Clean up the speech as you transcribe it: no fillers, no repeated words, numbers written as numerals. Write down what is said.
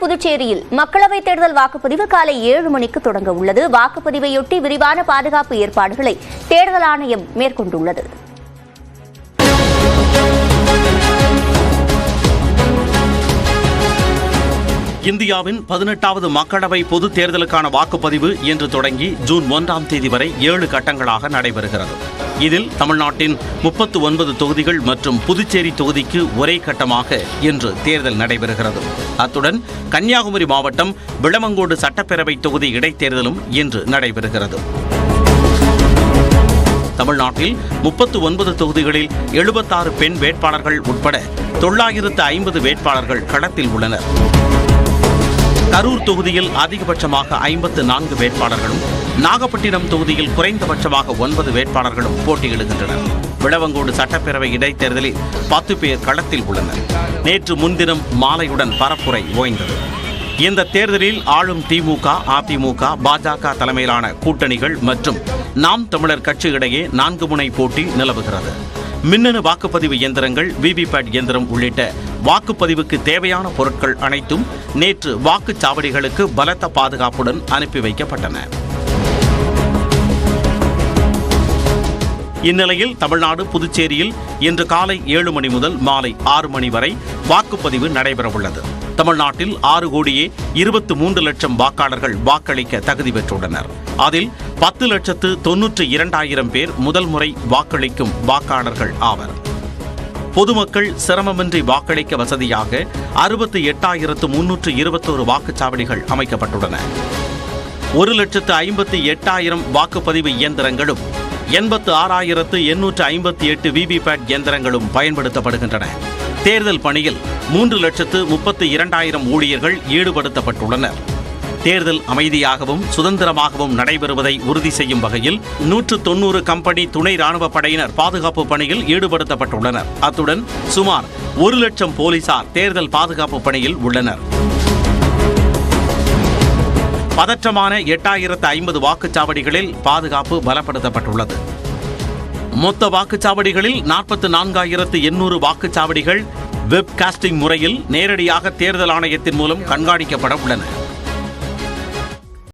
புதுச்சேரியில் மக்களவைத் தேர்தல் வாக்குப்பதிவு காலை 7 மணிக்கு தொடங்க உள்ளது. வாக்குப்பதிவையொட்டி விரிவான பாதுகாப்பு ஏற்பாடுகளை தேர்தல் ஆணையம் மேற்கொண்டுள்ளது. இந்தியாவின் 18வது மக்களவை பொதுத் தேர்தலுக்கான வாக்குப்பதிவு இன்று தொடங்கி ஜூன் 1ஆம் தேதி வரை 7 கட்டங்களாக நடைபெறுகிறது. இதில் தமிழ்நாட்டின் 39 தொகுதிகள் மற்றும் புதுச்சேரி தொகுதிக்கு ஒரே கட்டமாக இன்று தேர்தல் நடைபெறுகிறது. அத்துடன் கன்னியாகுமரி மாவட்டம் விளவங்கோடு சட்டப்பேரவை தொகுதி இடைத்தேர்தலும் இன்று நடைபெறுகிறது. தமிழ்நாட்டில் 39 தொகுதிகளில் 76 பெண் வேட்பாளர்கள் உட்பட 950 வேட்பாளர்கள் களத்தில் உள்ளனர். கரூர் தொகுதியில் அதிகபட்சமாக 54 வேட்பாளர்களும், நாகப்பட்டினம் தொகுதியில் குறைந்தபட்சமாக 9 வேட்பாளர்களும் போட்டியிடுகின்றனர். விளவங்கோடு சட்டப்பேரவை இடைத்தேர்தலில் 10 பேர் களத்தில் உள்ளனர். நேற்று முன்தினம் மாலையுடன் பரப்புரை ஓய்ந்தது. இந்த தேர்தலில் ஆளும் திமுக, அதிமுக, பாஜக தலைமையிலான கூட்டணிகள் மற்றும் நாம் தமிழர் கட்சி இடையே 4 முனை போட்டி நிலவுகிறது. மின்னணு வாக்குப்பதிவு இயந்திரங்கள், விவிபேட் இயந்திரம் உள்ளிட்ட வாக்குப்பதிவுக்கு தேவையான பொருட்கள் அனைத்தும் நேற்று வாக்குச்சாவடிகளுக்கு பலத்த பாதுகாப்புடன் அனுப்பி வைக்கப்பட்டன. இந்நிலையில் தமிழ்நாடு புதுச்சேரியில் இன்று காலை 7 மணி முதல் மாலை 6 மணி வரை வாக்குப்பதிவு நடைபெறவுள்ளது. தமிழ்நாட்டில் 6,23,00,000 வாக்காளர்கள் வாக்களிக்க தகுதி பெற்றுள்ளனர். அதில் 10,92,000 பேர் முதல் முறை வாக்களிக்கும் வாக்காளர்கள் ஆவர். பொதுமக்கள் சிரமமின்றி வாக்களிக்க வசதியாக 68,321 வாக்குச்சாவடிகள் அமைக்கப்பட்டுள்ளன. 1,58,000 வாக்குப்பதிவு இயந்திரங்களும் 86,858 விவிபேட் இயந்திரங்களும் பயன்படுத்தப்படுகின்றன. தேர்தல் பணியில் 3,32,000 ஊழியர்கள் ஈடுபடுத்தப்பட்டுள்ளனர். தேர்தல் அமைதியாகவும் சுதந்திரமாகவும் நடைபெறுவதை உறுதி செய்யும் வகையில் 190 கம்பெனி துணை ராணுவ படையினர் பாதுகாப்பு பணியில் ஈடுபடுத்தப்பட்டுள்ளனர். அத்துடன் சுமார் 1,00,000 போலீசார் தேர்தல் பாதுகாப்பு பணியில் உள்ளனர். பதற்றமான 8,050 வாக்குச்சாவடிகளில் பாதுகாப்பு பலப்படுத்தப்பட்டுள்ளது. மொத்த வாக்குச்சாவடிகளில் 44,800 வாக்குச்சாவடிகள் வெப்காஸ்டிங் முறையில் நேரடியாக தேர்தல் ஆணையத்தின் மூலம் கண்காணிக்கப்பட உள்ளன.